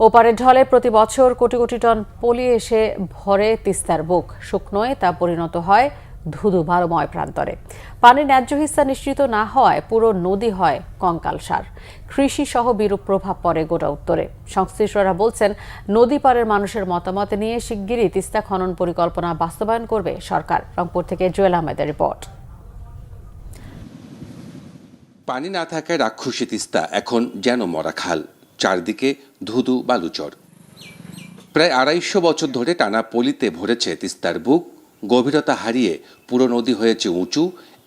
ওপারের ঢলে প্রতি বছর কোটি কোটি টন পলি এসে ভরে তিস্তার বুক। শুকনোয় তা পরিণত হয় ধুধু বালুময় প্রান্তরে। পানির ন্যায্য হিস্সা নিশ্চিত না হওয়ায় পুরো নদী হয় কঙ্কালসার। কৃষি সহ বিরূপ প্রভাব পড়ে গোটা উত্তরে। সংশ্লিষ্টরা বলছেন, নদী পাড়ের মানুষের মতামত নিয়ে শিগগিরই তিস্তা খনন পরিকল্পনা বাস্তবায়ন করবে সরকার। রংপুর থেকে জুয়েল আহমেদের রিপোর্ট। পানি না থাকায় রাক্ষসী তিস্তা এখন যেন মরা খাল, চারদিকে ধুধু বালুচর। প্রায় ২৫০ বছর ধরে টানা পলিতে ভরেছে তিস্তার বুক। গভীরতা হারিয়ে পুরো নদী হয়েছে উঁচু।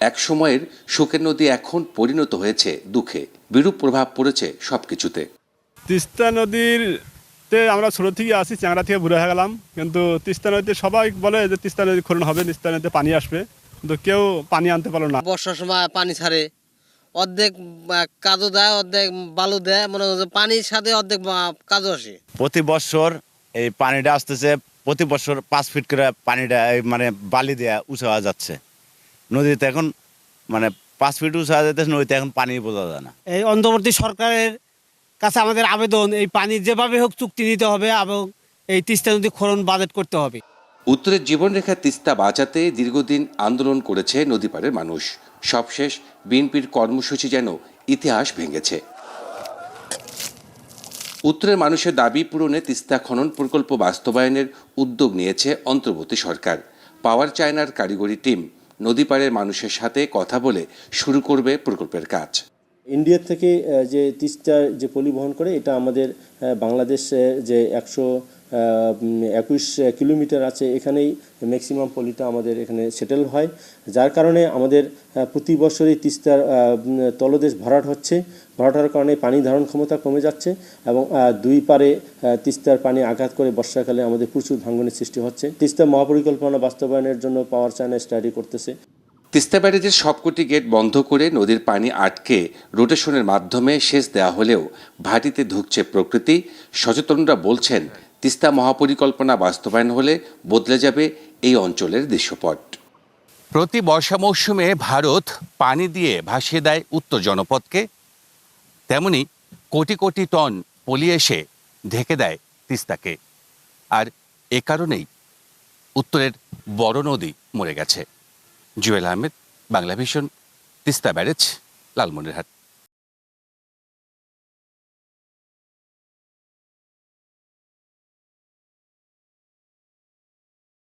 এক সময়ের সুখের নদী এখন পরিণত হয়েছে দুঃখে। বিরূপ প্রভাব পড়েছে সবকিছুতে। তিস্তা নদীতে আমরা ছোট থেকে আসি, চ্যাংড়া থেকে বুড়ো হয়ে গেলাম, কিন্তু তিস্তা নদীতে সবাই বলে যে তিস্তা নদী খনন হবে, তিস্তা নদীতে পানি আসবে, কিন্তু কেউ পানি আনতে পারলো না। বর্ষার সময় পানি ছাড়ে, অর্ধেক কাজও দেয়, অর্ধেক বালু দেয়, মনে হচ্ছে পানির সাথে অর্ধেক কাজও আসে। প্রতি বছর এই পানিটা আসতেছে, প্রতি বছর 5 ফিট করে পানিটা মানে বালি দেওয়া উঁচা হওয়া যাচ্ছে। নদীতে এখন মানে 5 ফিট উঁচা হওয়া যাচ্ছে, নদীতে এখন পানি বোঝা যায় না। এই অন্তর্বর্তী সরকারের কাছে আমাদের আবেদন, এই পানি যেভাবে হোক চুক্তি নিতে হবে এবং এই তিস্তা নদী খনন বাজেট করতে হবে। উত্তরের জীবনরেখা তিস্তা বাঁচাতে দীর্ঘদিন আন্দোলন করেছে নদীপাড়ের মানুষ। সবশেষ বিএনপির কর্মসূচি যেন ইতিহাস ভেঙেছে। উত্তরের মানুষের দাবি পূরণে তিস্তা খনন প্রকল্প বাস্তবায়নের উদ্যোগ নিয়েছে অন্তর্বর্তী সরকার। পাওয়ার চায়নার কারিগরি টিম নদীপাড়ের মানুষের সাথে কথা বলে শুরু করবে প্রকল্পের কাজ। ইন্ডিয়া থেকে যে তিস্তার যে পলি বহন করে, এটা আমাদের বাংলাদেশে যে 121 কিলোমিটার আছে, এখানেই ম্যাক্সিমাম পলিটা আমাদের এখানে সেটেল হয়। যার কারণে আমাদের প্রতি বছরই তিস্তার তলদেশ ভরাট হচ্ছে। ভরাটার কারণে পানি ধারণ ক্ষমতা কমে যাচ্ছে এবং দুই পারে তিস্তার পানি আঘাত করে বর্ষাকালে আমাদের প্রচুর ভাঙনের সৃষ্টি হচ্ছে। তিস্তা মহাপরিকল্পনা বাস্তবায়নের জন্য পাওয়ার চায়না স্টাডি করতেছে। তিস্তা ব্যারেজের সবকটি গেট বন্ধ করে নদীর পানি আটকে রোটেশনের মাধ্যমে সেচ দেওয়া হলেও ভাটিতে ঢুকছে প্রকৃতি। সচেতনরা বলছেন, তিস্তা মহাপরিকল্পনা বাস্তবায়ন হলে বদলে যাবে এই অঞ্চলের দৃশ্যপট। প্রতি বর্ষা মৌসুমে ভারত পানি দিয়ে ভাসিয়ে দেয় উত্তর জনপদকে, তেমনি কোটি কোটি টন পলি এসে ঢেকে দেয় তিস্তাকে। আর এ কারণেই উত্তরের বড় নদী মরে গেছে। Jewel Ahmed, Bangla vision, Teesta barrage, Lalmonirhat.